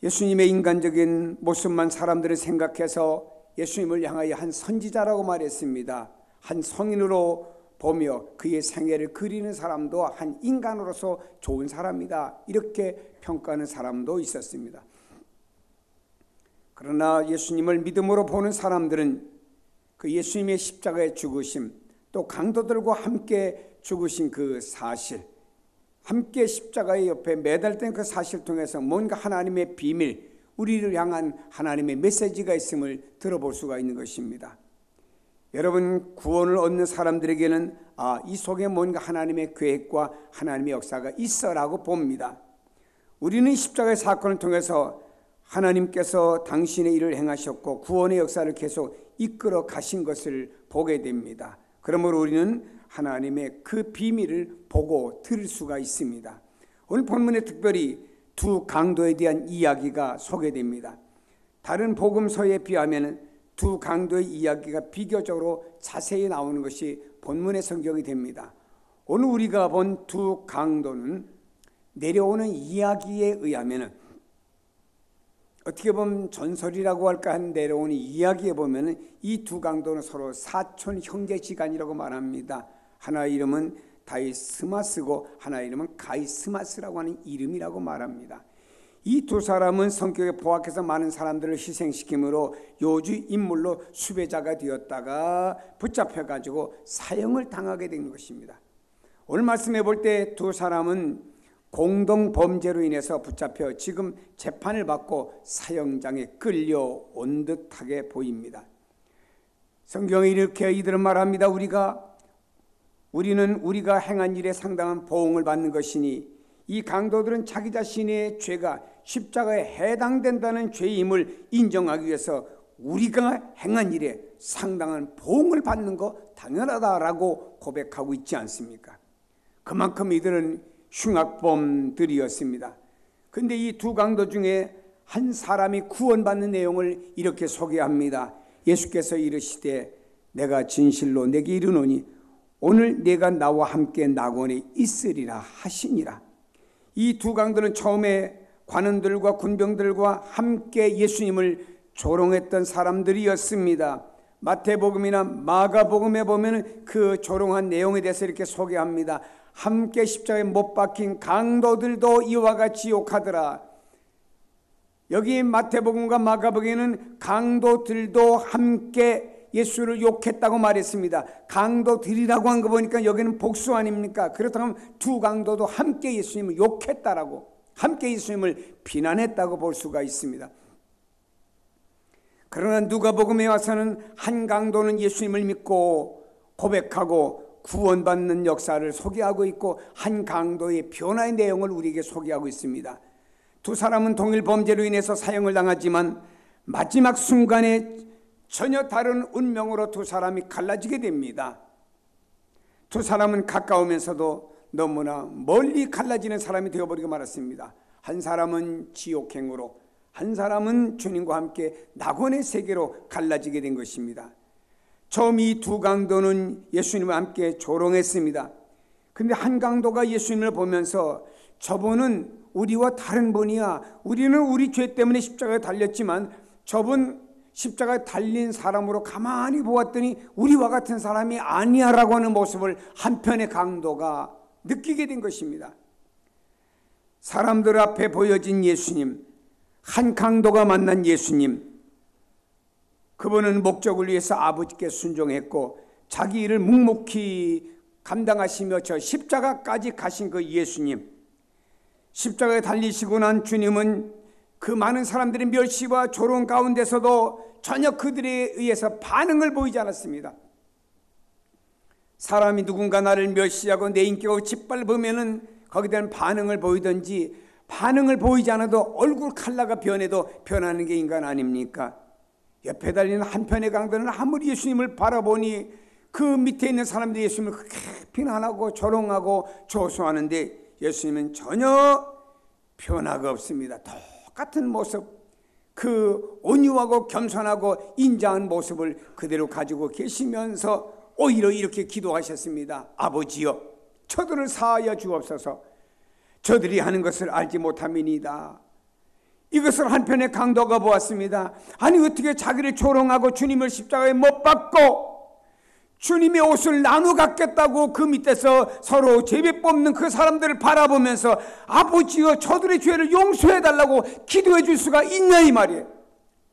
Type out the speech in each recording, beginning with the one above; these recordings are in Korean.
예수님의 인간적인 모습만 사람들을 생각해서 예수님을 향하여 한 선지자라고 말했습니다. 한 성인으로 보며 그의 생애를 그리는 사람도 한 인간으로서 좋은 사람이다, 이렇게 평가하는 사람도 있었습니다. 그러나 예수님을 믿음으로 보는 사람들은 그 예수님의 십자가의 죽으심, 또 강도들과 함께 죽으신 그 사실, 함께 십자가의 옆에 매달된 그 사실을 통해서 뭔가 하나님의 비밀, 우리를 향한 하나님의 메시지가 있음을 들어볼 수가 있는 것입니다. 여러분, 구원을 얻는 사람들에게는 이 속에 뭔가 하나님의 계획과 하나님의 역사가 있어라고 봅니다. 우리는 십자가의 사건을 통해서 하나님께서 당신의 일을 행하셨고 구원의 역사를 계속 이끌어 가신 것을 보게 됩니다. 그러므로 우리는 하나님의 그 비밀을 보고 들을 수가 있습니다. 오늘 본문에 특별히 두 강도에 대한 이야기가 소개됩니다. 다른 복음서에 비하면 두 강도의 이야기가 비교적으로 자세히 나오는 것이 본문의 성경이 됩니다. 오늘 우리가 본 두 강도는 내려오는 이야기에 의하면, 어떻게 보면 전설이라고 할까 한 내려오는 이야기에 보면 이 두 강도는 서로 사촌 형제지간이라고 말합니다. 하나의 이름은 다이스마스고 하나의 이름은 가이스마스라고 하는 이름이라고 말합니다. 이 두 사람은 성격에 포악해서 많은 사람들을 희생시킴으로 요주 인물로 수배자가 되었다가 붙잡혀가지고 사형을 당하게 된 것입니다. 오늘 말씀해 볼 때 두 사람은 공동범죄로 인해서 붙잡혀 지금 재판을 받고 사형장에 끌려온 듯하게 보입니다. 성경에 이렇게 이들은 말합니다. 우리는 우리가 행한 일에 상당한 보응을 받는 것이니, 이 강도들은 자기 자신의 죄가 십자가에 해당된다는 죄임을 인정하기 위해서 우리가 행한 일에 상당한 보응을 받는 거 당연하다라고 고백하고 있지 않습니까? 그만큼 이들은 흉악범들이었습니다. 그런데 이 두 강도 중에 한 사람이 구원받는 내용을 이렇게 소개합니다. 예수께서 이르시되 내가 진실로 내게 이르노니 오늘 내가 나와 함께 낙원에 있으리라 하시니라. 이 두 강도는 처음에 관원들과 군병들과 함께 예수님을 조롱했던 사람들이었습니다. 마태복음이나 마가복음에 보면 그 조롱한 내용에 대해서 이렇게 소개합니다. 함께 십자가에 못 박힌 강도들도 이와 같이 욕하더라. 여기 마태복음과 마가복음에는 강도들도 함께 예수를 욕했다고 말했습니다. 강도들이라고 한 거 보니까 여기는 복수 아닙니까? 그렇다면 두 강도도 함께 예수님을 욕했다라고, 함께 예수님을 비난했다고 볼 수가 있습니다. 그러나 누가복음에 와서는 한 강도는 예수님을 믿고 고백하고 구원받는 역사를 소개하고 있고, 한 강도의 변화의 내용을 우리에게 소개하고 있습니다. 두 사람은 동일 범죄로 인해서 사형을 당하지만 마지막 순간에 전혀 다른 운명으로 두 사람이 갈라지게 됩니다. 두 사람은 가까우면서도 너무나 멀리 갈라지는 사람이 되어버리고 말았습니다. 한 사람은 지옥행으로, 한 사람은 주님과 함께 낙원의 세계로 갈라지게 된 것입니다. 처음 이 두 강도는 예수님과 함께 조롱했습니다. 그런데 한 강도가 예수님을 보면서 저분은 우리와 다른 분이야. 우리는 우리 죄 때문에 십자가에 달렸지만 저분 십자가에 달린 사람으로 가만히 보았더니 우리와 같은 사람이 아니야 라고 하는 모습을 한편의 강도가 느끼게 된 것입니다. 사람들 앞에 보여진 예수님, 한 강도가 만난 예수님, 그분은 목적을 위해서 아버지께 순종했고 자기 일을 묵묵히 감당하시며 저 십자가까지 가신 그 예수님, 십자가에 달리시고 난 주님은 그 많은 사람들의 멸시와 조롱 가운데서도 전혀 그들에 의해서 반응을 보이지 않았습니다. 사람이 누군가 나를 멸시하고 내 인격을 짓밟으면은 거기에 대한 반응을 보이든지, 반응을 보이지 않아도 얼굴 컬러가 변해도 변하는 게 인간 아닙니까? 옆에 달리는 한편의 강도는 아무리 예수님을 바라보니 그 밑에 있는 사람들이 예수님을 그렇게 비난하고 조롱하고 조소하는데 예수님은 전혀 변화가 없습니다. 똑같은 모습, 그 온유하고 겸손하고 인자한 모습을 그대로 가지고 계시면서 오히려 이렇게 기도하셨습니다. 아버지여, 저들을 사하여 주옵소서. 저들이 하는 것을 알지 못함이니이다. 이것을 한편의 강도가 보았습니다. 아니 어떻게 자기를 조롱하고 주님을 십자가에 못 박고 주님의 옷을 나누어 갖겠다고 그 밑에서 서로 제비 뽑는 그 사람들을 바라보면서 아버지여 저들의 죄를 용서해 달라고 기도해 줄 수가 있냐 이 말이에요.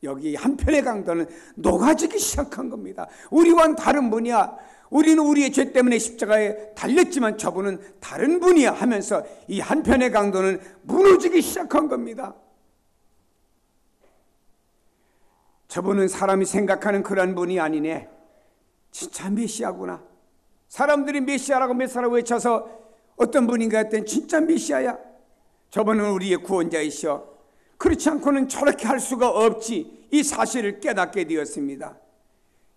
여기 한편의 강도는 녹아지기 시작한 겁니다. 우리와는 다른 분이야. 우리는 우리의 죄 때문에 십자가에 달렸지만 저분은 다른 분이야 하면서 이 한편의 강도는 무너지기 시작한 겁니다. 저분은 사람이 생각하는 그런 분이 아니네. 진짜 메시아구나. 사람들이 메시아라고 외쳐서 어떤 분인가 했더니 진짜 메시아야. 저분은 우리의 구원자이시여. 그렇지 않고는 저렇게 할 수가 없지. 이 사실을 깨닫게 되었습니다.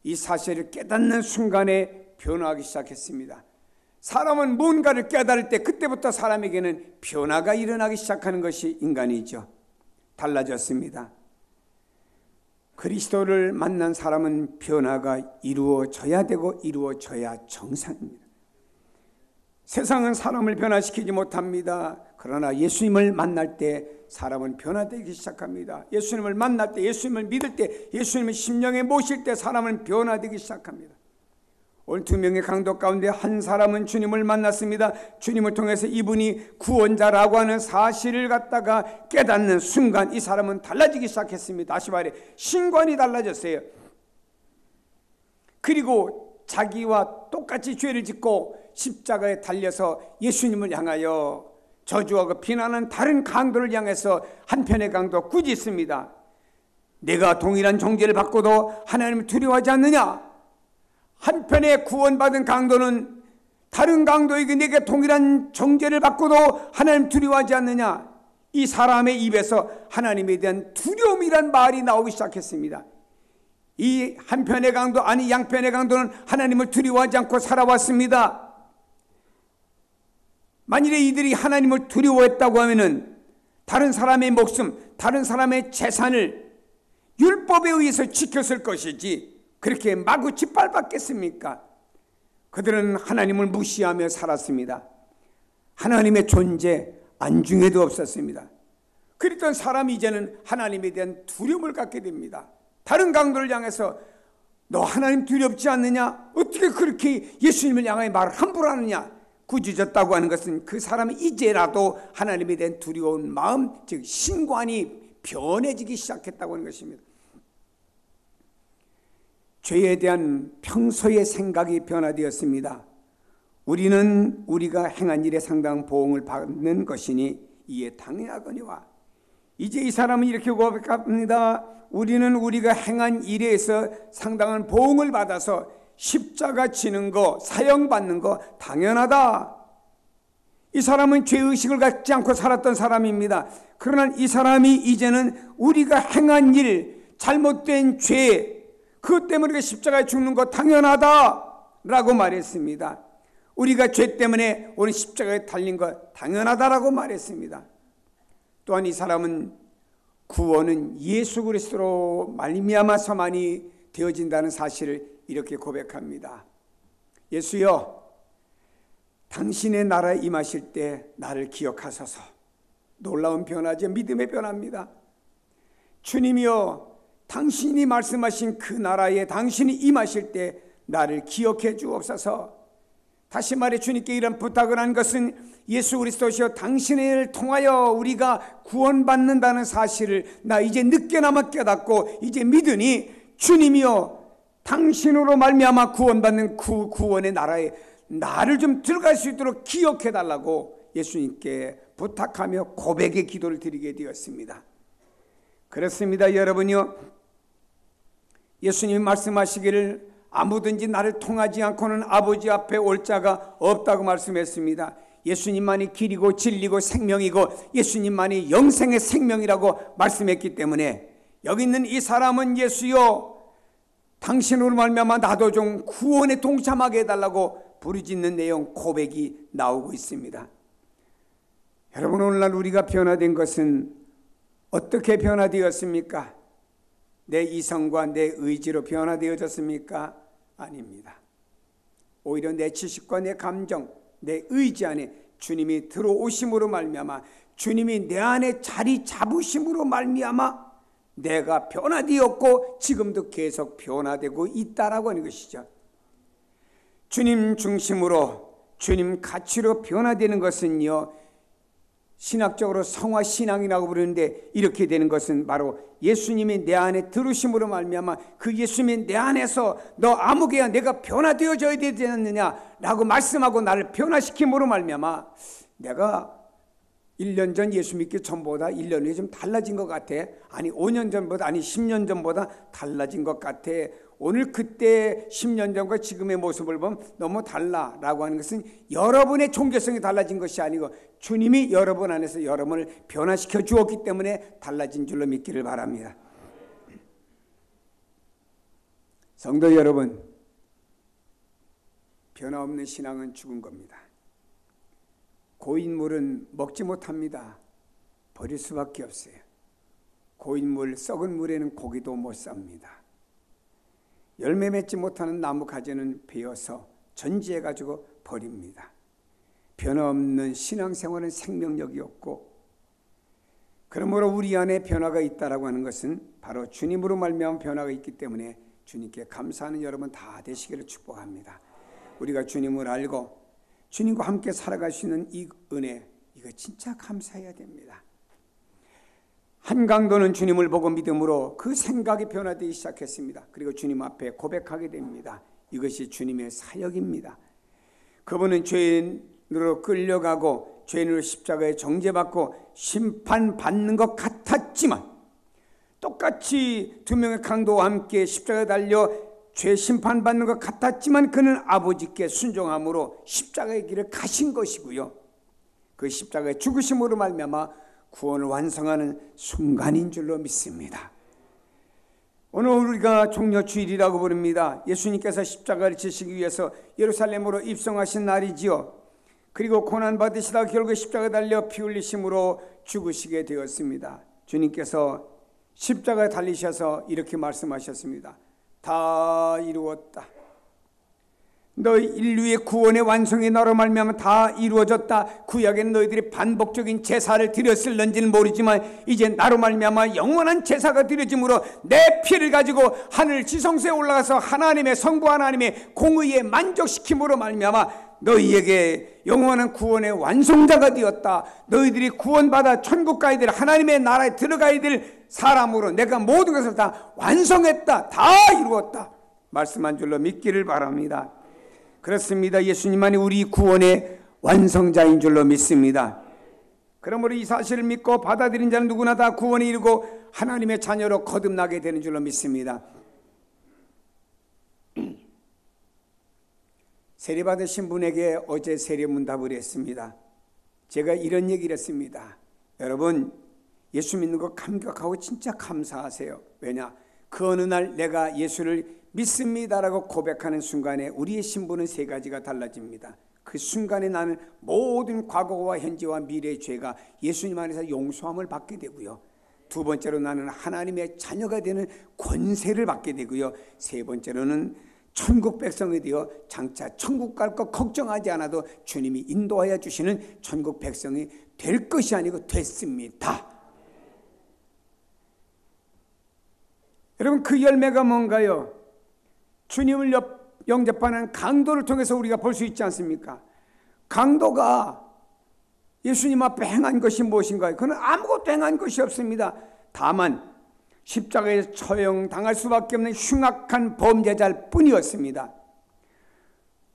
이 사실을 깨닫는 순간에 변화하기 시작했습니다. 사람은 뭔가를 깨달을 때 그때부터 사람에게는 변화가 일어나기 시작하는 것이 인간이죠. 달라졌습니다. 그리스도를 만난 사람은 변화가 이루어져야 되고 이루어져야 정상입니다. 세상은 사람을 변화시키지 못합니다. 그러나 예수님을 만날 때 사람은 변화되기 시작합니다. 예수님을 만날 때, 예수님을 믿을 때, 예수님을 심령에 모실 때 사람은 변화되기 시작합니다. 오늘 두 명의 강도 가운데 한 사람은 주님을 만났습니다. 주님을 통해서 이분이 구원자라고 하는 사실을 갖다가 깨닫는 순간 이 사람은 달라지기 시작했습니다. 다시 말해 신관이 달라졌어요. 그리고 자기와 똑같이 죄를 짓고 십자가에 달려서 예수님을 향하여 저주하고 비난하는 다른 강도를 향해서 한편의 강도 꾸짖습니다. 내가 동일한 정죄를 받고도 하나님을 두려워하지 않느냐? 한편의 구원받은 강도는 다른 강도에게 내게 동일한 정죄를 받고도 하나님 두려워하지 않느냐? 이 사람의 입에서 하나님에 대한 두려움이란 말이 나오기 시작했습니다. 이 한편의 강도 아니 양편의 강도는 하나님을 두려워하지 않고 살아왔습니다. 만일에 이들이 하나님을 두려워했다고 하면은 다른 사람의 목숨, 다른 사람의 재산을 율법에 의해서 지켰을 것이지 그렇게 마구 짓밟았겠습니까? 그들은 하나님을 무시하며 살았습니다. 하나님의 존재 안중에도 없었습니다. 그랬던 사람이 이제는 하나님에 대한 두려움을 갖게 됩니다. 다른 강도를 향해서 너 하나님 두렵지 않느냐? 어떻게 그렇게 예수님을 향하여 말을 함부로 하느냐? 꾸짖었다고 하는 것은 그 사람이 이제라도 하나님에 대한 두려운 마음, 즉 신관이 변해지기 시작했다고 하는 것입니다. 죄에 대한 평소의 생각이 변화되었습니다. 우리는 우리가 행한 일에 상당한 보응을 받는 것이니 이에 당연하거니와. 이제 이 사람은 이렇게 고백합니다. 우리는 우리가 행한 일에서 상당한 보응을 받아서 십자가 지는 거, 사형받는 거 당연하다. 이 사람은 죄의식을 갖지 않고 살았던 사람입니다. 그러나 이 사람이 이제는 우리가 행한 일, 잘못된 죄, 그것 때문에 우리가 십자가에 죽는 거 당연하다라고 말했습니다. 우리가 죄 때문에 오늘 십자가에 달린 거 당연하다라고 말했습니다. 또한 이 사람은 구원은 예수 그리스도로 말미암아서만이 되어진다는 사실을 이렇게 고백합니다. 예수여, 당신의 나라에 임하실 때 나를 기억하소서. 놀라운 변화죠. 믿음의 변화입니다. 주님이여, 당신이 말씀하신 그 나라에 당신이 임하실 때 나를 기억해 주옵소서. 다시 말해 주님께 이런 부탁을 한 것은 예수 그리스도시여 당신을 통하여 우리가 구원받는다는 사실을 나 이제 늦게나마 깨닫고 이제 믿으니 주님이여 당신으로 말미암아 구원받는 그 구원의 나라에 나를 좀 들어갈 수 있도록 기억해 달라고 예수님께 부탁하며 고백의 기도를 드리게 되었습니다. 그렇습니다. 여러분요, 예수님이 말씀하시기를 아무든지 나를 통하지 않고는 아버지 앞에 올 자가 없다고 말씀했습니다. 예수님만이 길이고 진리고 생명이고 예수님만이 영생의 생명이라고 말씀했기 때문에 여기 있는 이 사람은 예수여 당신으로 말미암아 나도 좀 구원에 동참하게 해달라고 부르짖는 내용 고백이 나오고 있습니다. 여러분, 오늘날 우리가 변화된 것은 어떻게 변화되었습니까? 내 이성과 내 의지로 변화되어졌습니까? 아닙니다. 오히려 내 지식과 내 감정, 내 의지 안에 주님이 들어오심으로 말미암아 주님이 내 안에 자리 잡으심으로 말미암아 내가 변화되었고 지금도 계속 변화되고 있다라고 하는 것이죠. 주님 중심으로 주님 가치로 변화되는 것은요, 신학적으로 성화신앙이라고 부르는데, 이렇게 되는 것은 바로 예수님이 내 안에 들으심으로 말미암아 그 예수님이 내 안에서 너 아무개야 내가 변화되어져야 되지 않느냐라고 말씀하고 나를 변화시킴으로 말미암아 내가 1년 전 예수 믿기 전보다 1년 후에 좀 달라진 것 같아. 아니 5년 전보다, 아니 10년 전보다 달라진 것 같아. 오늘 그때 10년 전과 지금의 모습을 보면 너무 달라라고 하는 것은 여러분의 종교성이 달라진 것이 아니고 주님이 여러분 안에서 여러분을 변화시켜 주었기 때문에 달라진 줄로 믿기를 바랍니다. 성도 여러분, 변화없는 신앙은 죽은 겁니다. 고인물은 먹지 못합니다. 버릴 수밖에 없어요. 고인물, 썩은 물에는 고기도 못 삽니다. 열매 맺지 못하는 나무 가지는 베어서 전지해가지고 버립니다. 변화없는 신앙생활은 생명력이 없고, 그러므로 우리 안에 변화가 있다라고 하는 것은 바로 주님으로 말미암은 변화가 있기 때문에 주님께 감사하는 여러분 다 되시기를 축복합니다. 우리가 주님을 알고 주님과 함께 살아갈 수 있는 이 은혜, 이거 진짜 감사해야 됩니다. 한강도는 주님을 보고 믿음으로 그 생각이 변화되기 시작했습니다. 그리고 주님 앞에 고백하게 됩니다. 이것이 주님의 사역입니다. 그분은 죄인으로 끌려가고 죄인으로 십자가에 정죄받고 심판받는 것 같았지만, 똑같이 두 명의 강도와 함께 십자가에 달려 죄 심판받는 것 같았지만 그는 아버지께 순종함으로 십자가의 길을 가신 것이고요, 그 십자가의 죽으심으로 말미암아 구원을 완성하는 순간인 줄로 믿습니다. 오늘 우리가 종려주일이라고 부릅니다. 예수님께서 십자가를 지시기 위해서 예루살렘으로 입성하신 날이지요. 그리고 고난받으시다 결국 십자가에 달려 피 흘리심으로 죽으시게 되었습니다. 주님께서 십자가에 달리셔서 이렇게 말씀하셨습니다. 다 이루었다. 너희 인류의 구원의 완성이 나로 말미암아 다 이루어졌다. 구약에는 너희들이 반복적인 제사를 드렸을는지는 모르지만 이제 나로 말미암아 영원한 제사가 드려짐으로 내 피를 가지고 하늘 지성소에 올라가서 하나님의 성부 하나님의 공의에 만족시킴으로 말미암아 너희에게 영원한 구원의 완성자가 되었다. 너희들이 구원받아 천국 가야 될, 하나님의 나라에 들어가야 될 사람으로 내가 모든 것을 다 완성했다. 다 이루었다. 말씀한 줄로 믿기를 바랍니다. 그렇습니다. 예수님만이 우리 구원의 완성자인 줄로 믿습니다. 그러므로 이 사실을 믿고 받아들인 자는 누구나 다 구원에 이르고 하나님의 자녀로 거듭나게 되는 줄로 믿습니다. 세례받으신 분에게 어제 세례문답을 했습니다. 제가 이런 얘기를 했습니다. 여러분, 예수 믿는 거 감격하고 진짜 감사하세요. 왜냐? 그 어느 날 내가 예수를 믿습니다라고 고백하는 순간에 우리의 신분은 세 가지가 달라집니다. 그 순간에 나는 모든 과거와 현재와 미래의 죄가 예수님 안에서 용서함을 받게 되고요, 두 번째로 나는 하나님의 자녀가 되는 권세를 받게 되고요, 세 번째로는 천국 백성이 되어 장차 천국 갈 것 걱정하지 않아도 주님이 인도하여 주시는 천국 백성이 될 것이 아니고 됐습니다. 여러분, 그 열매가 뭔가요? 주님을 영접하는 강도를 통해서 우리가 볼 수 있지 않습니까? 강도가 예수님 앞에 행한 것이 무엇인가요? 그는 아무것도 행한 것이 없습니다. 다만 십자가에 처형당할 수밖에 없는 흉악한 범죄자일 뿐이었습니다.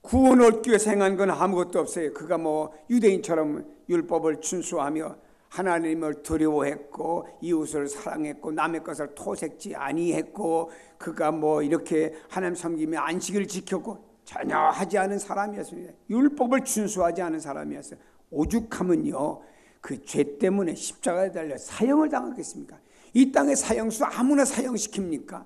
구원을 얻기 위해서 행한 건 아무것도 없어요. 그가 뭐 유대인처럼 율법을 준수하며 하나님을 두려워했고 이웃을 사랑했고 남의 것을 토색지 아니했고 그가 뭐 이렇게 하나님 섬기며 안식을 지켰고 전혀 하지 않은 사람이었습니다. 율법을 준수하지 않은 사람이었어요. 오죽하면요, 그 죄 때문에 십자가에 달려 사형을 당하겠습니까? 이 땅의 사형수 아무나 사형시킵니까?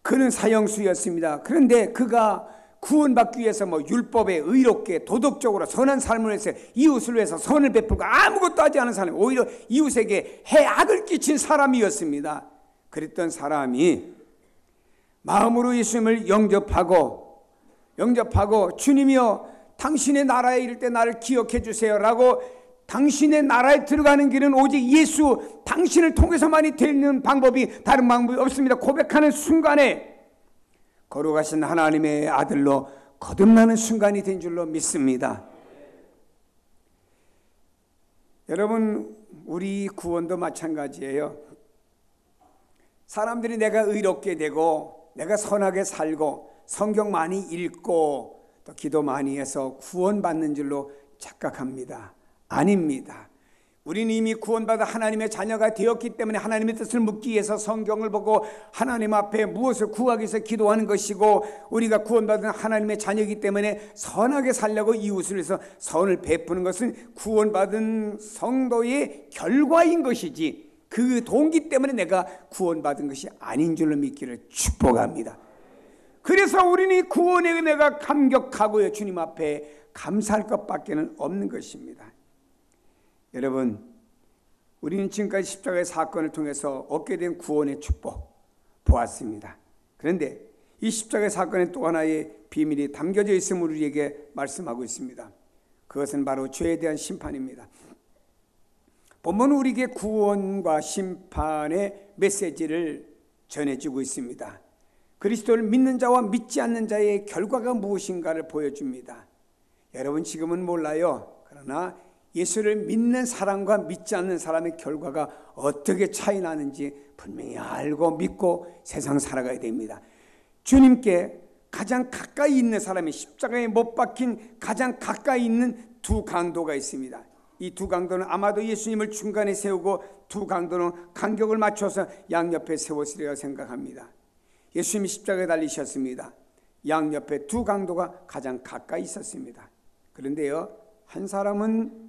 그는 사형수였습니다. 그런데 그가 구원받기 위해서 뭐 율법에 의롭게 도덕적으로 선한 삶을 해서 이웃을 위해서 선을 베풀고 아무것도 하지 않은 사람, 오히려 이웃에게 해악을 끼친 사람이었습니다. 그랬던 사람이 마음으로 예수님을 영접하고 주님이여 당신의 나라에 이를 때 나를 기억해 주세요라고 당신의 나라에 들어가는 길은 오직 예수, 당신을 통해서만이 되는 방법이 다른 방법이 없습니다. 고백하는 순간에 거룩하신 하나님의 아들로 거듭나는 순간이 된 줄로 믿습니다. 여러분, 우리 구원도 마찬가지예요. 사람들이 내가 의롭게 되고 내가 선하게 살고 성경 많이 읽고 또 기도 많이 해서 구원받는 줄로 착각합니다. 아닙니다. 우리는 이미 구원받아 하나님의 자녀가 되었기 때문에 하나님의 뜻을 묻기 위해서 성경을 보고 하나님 앞에 무엇을 구하기 위해서 기도하는 것이고, 우리가 구원받은 하나님의 자녀이기 때문에 선하게 살려고 이웃을 위해서 선을 베푸는 것은 구원받은 성도의 결과인 것이지, 그 동기 때문에 내가 구원받은 것이 아닌 줄로 믿기를 축복합니다. 그래서 우리는 이 구원의 은혜가 감격하고요, 주님 앞에 감사할 것밖에는 없는 것입니다. 여러분, 우리는 지금까지 십자가의 사건을 통해서 얻게 된 구원의 축복 보았습니다. 그런데 이 십자가의 사건에 또 하나의 비밀이 담겨져 있음을 우리에게 말씀하고 있습니다. 그것은 바로 죄에 대한 심판입니다. 본문은 우리에게 구원과 심판의 메시지를 전해주고 있습니다. 그리스도를 믿는 자와 믿지 않는 자의 결과가 무엇인가를 보여줍니다. 여러분, 지금은 몰라요. 그러나 예수를 믿는 사람과 믿지 않는 사람의 결과가 어떻게 차이 나는지 분명히 알고 믿고 세상 살아가야 됩니다. 주님께 가장 가까이 있는 사람이, 십자가에 못 박힌 가장 가까이 있는 두 강도가 있습니다. 이 두 강도는 아마도 예수님을 중간에 세우고 두 강도는 간격을 맞춰서 양옆에 세웠으리라 생각합니다. 예수님이 십자가에 달리셨습니다. 양옆에 두 강도가 가장 가까이 있었습니다. 그런데요, 한 사람은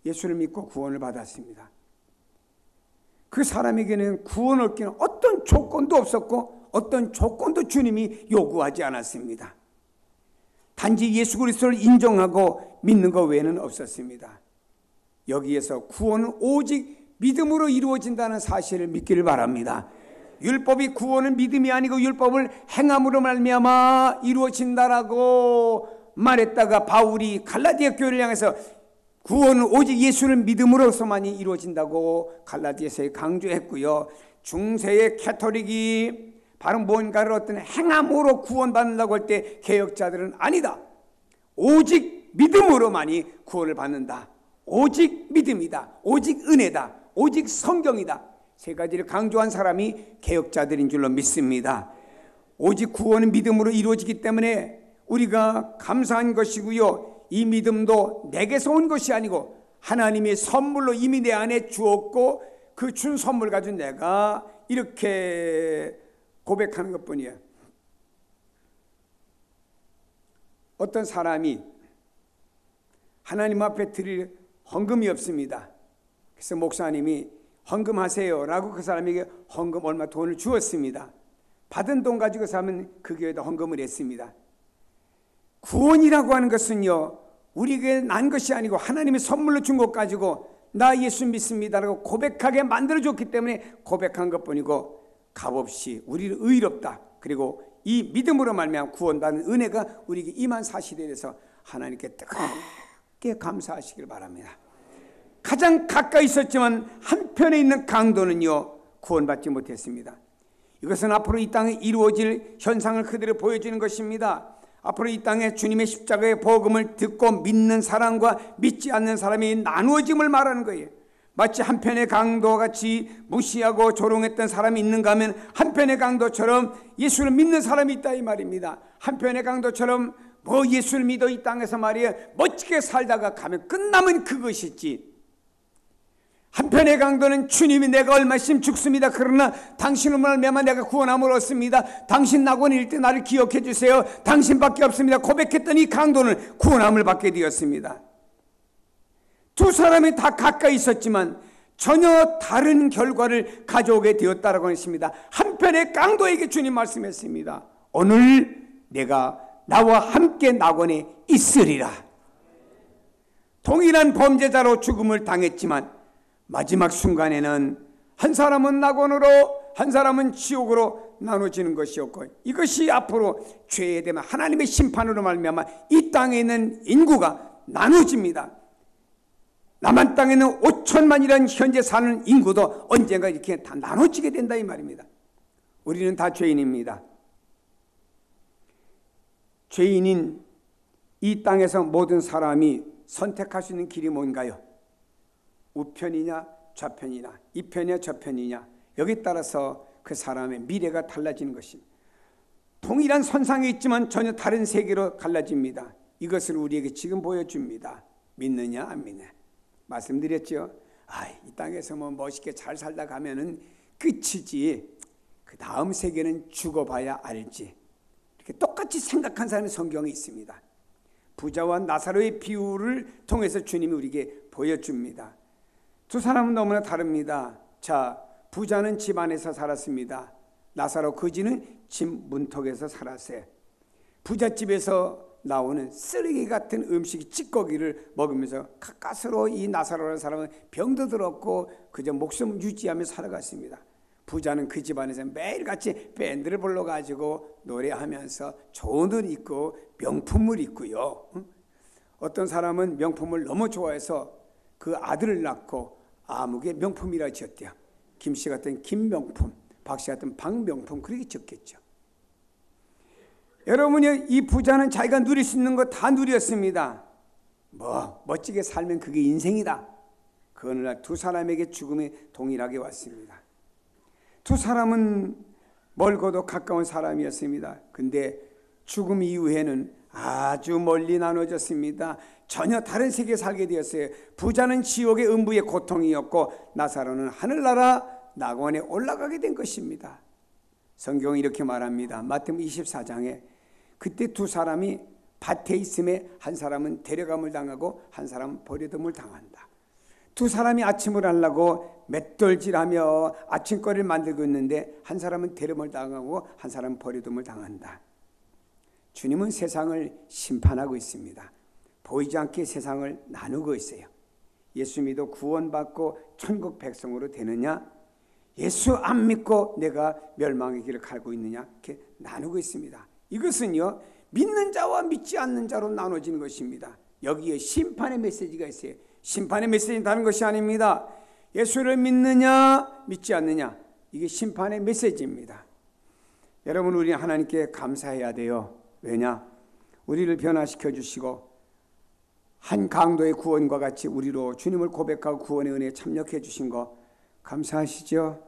예수를 믿고 구원을 받았습니다. 그 사람에게는 구원을 얻기는 어떤 조건도 없었고 어떤 조건도 주님이 요구하지 않았습니다. 단지 예수 그리스도를 인정하고 믿는 것 외에는 없었습니다. 여기에서 구원은 오직 믿음으로 이루어진다는 사실을 믿기를 바랍니다. 율법이 구원은 믿음이 아니고 율법을 행함으로 말미암아 이루어진다라고 말했다가 바울이 갈라디아 교회를 향해서 구원은 오직 예수를 믿음으로서만이 이루어진다고 갈라디아서에 강조했고요. 중세의 캐토릭이 바로 뭔가를 어떤 행함으로 구원받는다고 할 때 개혁자들은 아니다, 오직 믿음으로만이 구원을 받는다, 오직 믿음이다, 오직 은혜다, 오직 성경이다, 세 가지를 강조한 사람이 개혁자들인 줄로 믿습니다. 오직 구원은 믿음으로 이루어지기 때문에 우리가 감사한 것이고요, 이 믿음도 내게서 온 것이 아니고 하나님이 선물로 이미 내 안에 주었고 그 준 선물 가지고 내가 이렇게 고백하는 것뿐이에요. 어떤 사람이 하나님 앞에 드릴 헌금이 없습니다. 그래서 목사님이 헌금하세요 라고 그 사람에게 헌금 얼마 돈을 주었습니다. 받은 돈 가지고 그 사람은 그 교회에다 헌금을 했습니다. 구원이라고 하는 것은요, 우리에게 난 것이 아니고 하나님이 선물로 준 것 가지고 나 예수 믿습니다라고 고백하게 만들어줬기 때문에 고백한 것뿐이고 값없이 우리를 의롭다, 그리고 이 믿음으로 말미암아 구원받는 은혜가 우리에게 임한 사실에 대해서 하나님께 뜨겁게 감사하시길 바랍니다. 가장 가까이 있었지만 한편에 있는 강도는요, 구원받지 못했습니다. 이것은 앞으로 이 땅에 이루어질 현상을 그대로 보여주는 것입니다. 앞으로 이 땅에 주님의 십자가의 복음을 듣고 믿는 사람과 믿지 않는 사람이 나누어짐을 말하는 거예요. 마치 한편의 강도와 같이 무시하고 조롱했던 사람이 있는가 하면 한편의 강도처럼 예수를 믿는 사람이 있다 이 말입니다. 한편의 강도처럼 뭐 예수를 믿어 이 땅에서 말이에요 멋지게 살다가 가면 끝나면 그것이지, 한편의 강도는 주님이 내가 얼마씩 죽습니다, 그러나 당신을 말미암아 내가 구원함을 얻습니다, 당신 낙원일 때 나를 기억해 주세요, 당신밖에 없습니다 고백했던 이 강도는 구원함을 받게 되었습니다. 두 사람이 다 가까이 있었지만 전혀 다른 결과를 가져오게 되었다라고 했습니다. 한편의 강도에게 주님 말씀했습니다. 오늘 내가 나와 함께 낙원에 있으리라. 동일한 범죄자로 죽음을 당했지만 마지막 순간에는 한 사람은 낙원으로 한 사람은 지옥으로 나눠지는 것이었고, 이것이 앞으로 죄에 대한 하나님의 심판으로 말미암아 이 땅에 있는 인구가 나눠집니다. 남한 땅에는 5천만이라는 현재 사는 인구도 언젠가 이렇게 다 나눠지게 된다 이 말입니다. 우리는 다 죄인입니다. 죄인인 이 땅에서 모든 사람이 선택할 수 있는 길이 뭔가요? 우편이냐 좌편이냐, 이편이냐 저편이냐, 여기에 따라서 그 사람의 미래가 달라지는 것입니다. 동일한 선상에 있지만 전혀 다른 세계로 갈라집니다. 이것을 우리에게 지금 보여줍니다. 믿느냐 안 믿느냐. 말씀드렸죠. 이 땅에서 뭐 멋있게 잘 살다 가면은 끝이지, 그 다음 세계는 죽어봐야 알지, 이렇게 똑같이 생각한 사람이 성경에 있습니다. 부자와 나사로의 비유를 통해서 주님이 우리에게 보여줍니다. 두 사람은 너무나 다릅니다. 자, 부자는 집 안에서 살았습니다. 나사로 거지는 집 문턱에서 살았어요. 부잣집에서 나오는 쓰레기 같은 음식, 찌꺼기를 먹으면서 가까스로 이 나사로라는 사람은 병도 들었고 그저 목숨 유지하며 살아갔습니다. 부자는 그 집안에서 매일같이 밴드를 불러가지고 노래하면서 좋은 옷 입고 명품을 입고요. 어떤 사람은 명품을 너무 좋아해서 그 아들을 낳고 아무개 명품이라 지었대요. 김씨 같은 김명품, 박씨 같은 박명품, 그렇게 지었겠죠. 여러분이 이 부자는 자기가 누릴 수 있는 거 다 누렸습니다. 멋지게 살면 그게 인생이다. 그 어느 날 두 사람에게 죽음이 동일하게 왔습니다. 두 사람은 멀고도 가까운 사람이었습니다. 근데 죽음 이후에는 아주 멀리 나눠졌습니다. 전혀 다른 세계에 살게 되었어요. 부자는 지옥의 음부의 고통이었고 나사로는 하늘나라 낙원에 올라가게 된 것입니다. 성경이 이렇게 말합니다. 마태복음 24장에 그때 두 사람이 밭에 있음에 한 사람은 데려감을 당하고 한 사람은 버려둠을 당한다. 두 사람이 아침을 하려고 맷돌질하며 아침거리를 만들고 있는데 한 사람은 데려감을 당하고 한 사람은 버려둠을 당한다. 주님은 세상을 심판하고 있습니다. 보이지 않게 세상을 나누고 있어요. 예수 믿어 구원받고 천국 백성으로 되느냐, 예수 안 믿고 내가 멸망의 길을 가고 있느냐, 이렇게 나누고 있습니다. 이것은요, 믿는 자와 믿지 않는 자로 나눠지는 것입니다. 여기에 심판의 메시지가 있어요. 심판의 메시지는 다른 것이 아닙니다. 예수를 믿느냐 믿지 않느냐, 이게 심판의 메시지입니다. 여러분, 우리 하나님께 감사해야 돼요. 왜냐? 우리를 변화시켜 주시고 한 강도의 구원과 같이 우리로 주님을 고백하고 구원의 은혜에 참여해 주신 거 감사하시죠?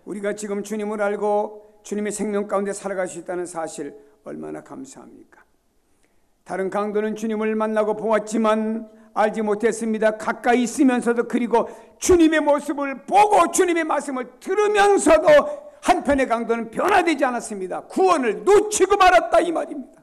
우리가 지금 주님을 알고 주님의 생명 가운데 살아갈 수 있다는 사실 얼마나 감사합니까? 다른 강도는 주님을 만나고 보았지만 알지 못했습니다. 가까이 있으면서도, 그리고 주님의 모습을 보고 주님의 말씀을 들으면서도 한편의 강도는 변화되지 않았습니다. 구원을 놓치고 말았다 이 말입니다.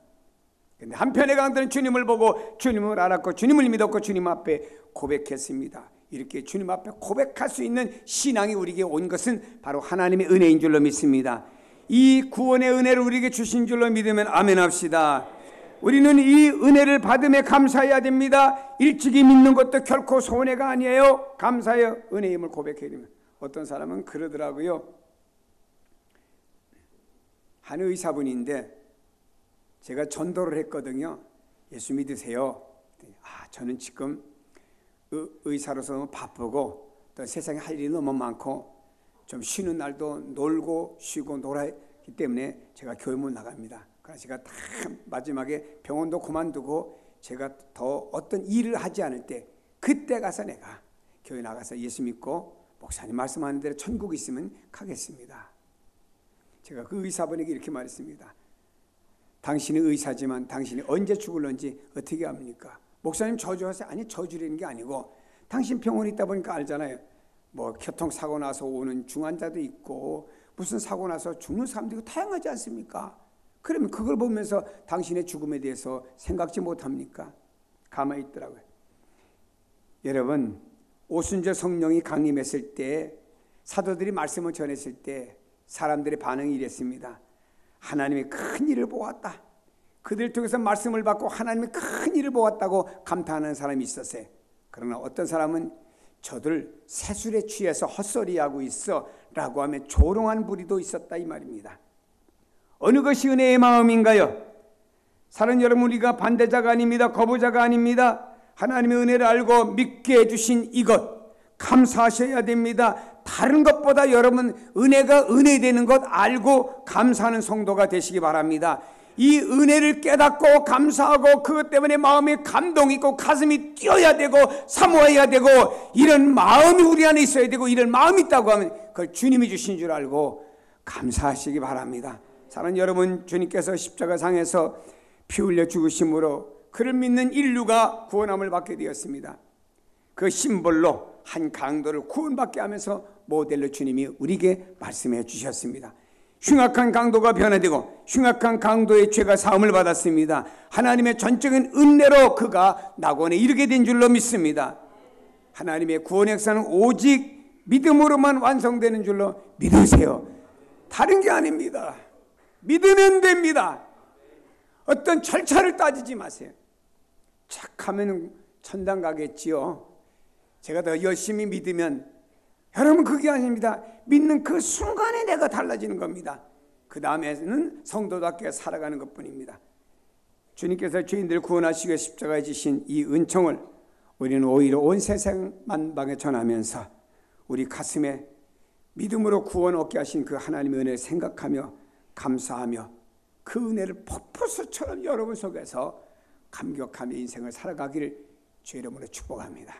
근데 한편의 강도는 주님을 보고 주님을 알았고 주님을 믿었고 주님 앞에 고백했습니다. 이렇게 주님 앞에 고백할 수 있는 신앙이 우리에게 온 것은 바로 하나님의 은혜인 줄로 믿습니다. 이 구원의 은혜를 우리에게 주신 줄로 믿으면 아멘 합시다. 우리는 이 은혜를 받음에 감사해야 됩니다. 일찍이 믿는 것도 결코 손해가 아니에요. 감사의 은혜임을 고백해야 됩니다. 어떤 사람은 그러더라고요. 한 의사분인데 제가 전도를 했거든요. 예수 믿으세요. 저는 지금 의사로서 너무 바쁘고 또 세상에 할 일이 너무 많고 좀 쉬는 날도 놀고 쉬고 놀았기 때문에 제가 교회 못 나갑니다. 그래서 제가 다 마지막에 병원도 그만두고 제가 더 어떤 일을 하지 않을 때 그때 가서 내가 교회 나가서 예수 믿고 목사님 말씀하는 대로 천국 있으면 가겠습니다. 제가 그 의사분에게 이렇게 말했습니다. 당신이 의사지만 당신이 언제 죽을런지 어떻게 압니까? 목사님 저주하세요. 아니, 저주라는 게 아니고 당신 병원에 있다 보니까 알잖아요. 뭐 교통사고 나서 오는 중환자도 있고 무슨 사고 나서 죽는 사람도 있고 다양하지 않습니까? 그러면 그걸 보면서 당신의 죽음에 대해서 생각지 못합니까? 가만히 있더라고요. 여러분, 오순절 성령이 강림했을 때, 사도들이 말씀을 전했을 때 사람들의 반응이 이랬습니다. 하나님의 큰 일을 보았다. 그들 통해서 말씀을 받고 하나님의 큰 일을 보았다고 감탄하는 사람이 있었어요. 그러나 어떤 사람은 저들 세술에 취해서 헛소리하고 있어 라고 하며 조롱한 부리도 있었다 이 말입니다. 어느 것이 은혜의 마음인가요? 사랑하는 여러분, 우리가 반대자가 아닙니다. 거부자가 아닙니다. 하나님의 은혜를 알고 믿게 해주신 이것 감사하셔야 됩니다. 다른 것보다 여러분 은혜가 은혜되는 것 알고 감사하는 성도가 되시기 바랍니다. 이 은혜를 깨닫고 감사하고 그것 때문에 마음에 감동이 있고 가슴이 뛰어야 되고 사모해야 되고 이런 마음이 우리 안에 있어야 되고 이런 마음이 있다고 하면 그걸 주님이 주신 줄 알고 감사하시기 바랍니다. 사랑하는 여러분, 주님께서 십자가상에서 피 흘려 죽으심으로 그를 믿는 인류가 구원함을 받게 되었습니다. 그 심볼로 한 강도를 구원받게 하면서 모델로 주님이 우리에게 말씀해 주셨습니다. 흉악한 강도가 변화되고 흉악한 강도의 죄가 사함을 받았습니다. 하나님의 전적인 은혜로 그가 낙원에 이르게 된 줄로 믿습니다. 하나님의 구원의 역사는 오직 믿음으로만 완성되는 줄로 믿으세요. 다른 게 아닙니다. 믿으면 됩니다. 어떤 절차를 따지지 마세요. 착하면 천당 가겠지요. 제가 더 열심히 믿으면, 여러분 그게 아닙니다. 믿는 그 순간에 내가 달라지는 겁니다. 그 다음에는 성도답게 살아가는 것뿐입니다. 주님께서 죄인들을 구원하시기 위해 십자가에 지신 이 은총을 우리는 오히려 온 세상 만방에 전하면서 우리 가슴에 믿음으로 구원 얻게 하신 그 하나님의 은혜를 생각하며 감사하며 그 은혜를 폭포수처럼 여러분 속에서 감격하며 인생을 살아가기를 주의 이름으로 축복합니다.